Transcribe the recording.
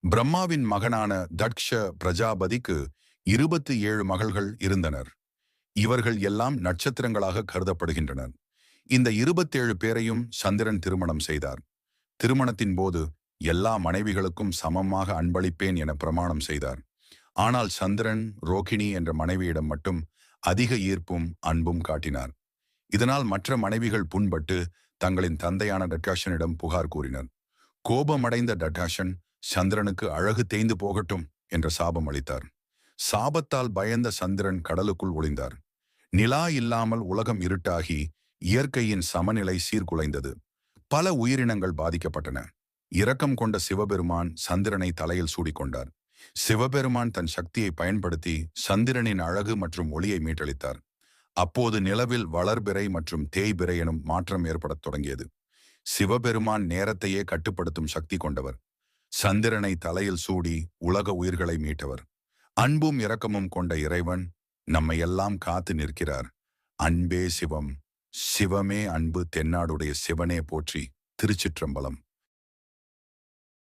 பிரம்மாவின் மகனான தக்ஷ பிரஜாபதிக்கு 27 மகள்கள் இருந்தனர். இவர்கள் எல்லாம் நட்சத்திரங்களாக கருதப்படுகின்றனர். இந்த 27 பேரையும் சந்திரன் திருமணம் செய்தார். திருமணத்தின் போது எல்லா மனைவிகளுக்கும் சமமாக அன்பளிப்பேன் என பிரமாணம் செய்தார். ஆனால் சந்திரன் ரோகிணி என்ற மனைவியிடம் மட்டும் அதிக ஈர்ப்பும் அன்பும் காட்டினார். இதனால் மற்ற மனைவிகள் புண்பட்டு தங்களின் தந்தையான டட்டாஷனிடம் புகார் கூறினர். கோபமடைந்த டட்டாஷன் சந்திரனுக்கு அழகு தேய்ந்து போகட்டும் என்ற சாபம் அளித்தார். சாபத்தால் பயந்த சந்திரன் கடலுக்குள் ஒளிந்தார். நிலா இல்லாமல் உலகம் இருட்டாகி இயற்கையின் சமநிலை சீர்குலைந்தது. பல உயிரினங்கள் பாதிக்கப்பட்டன. இரக்கம் கொண்ட சிவபெருமான் சந்திரனை தலையில் சூடிக்கொண்டார். சிவபெருமான் தன் சக்தியை பயன்படுத்தி சந்திரனின் அழகு மற்றும் ஒளியை மீட்டளித்தார். அப்போது நிலவில் வளர்பிறை மற்றும் தேய்பிறை எனும் மாற்றம் ஏற்படத் தொடங்கியது. சிவபெருமான் நேரத்தையே கட்டுப்படுத்தும் சக்தி கொண்டவர். சந்திரனை தலையில் சூடி உலக உயிர்களை மீட்டவர். அன்பும் இரக்கமும் கொண்ட இறைவன் நம்மை எல்லாம் காத்து நிற்கிறார். அன்பே சிவம், சிவமே அன்பு, தென்னாடுடைய சிவனே போற்றி. திருச்சிற்றம்பலம்.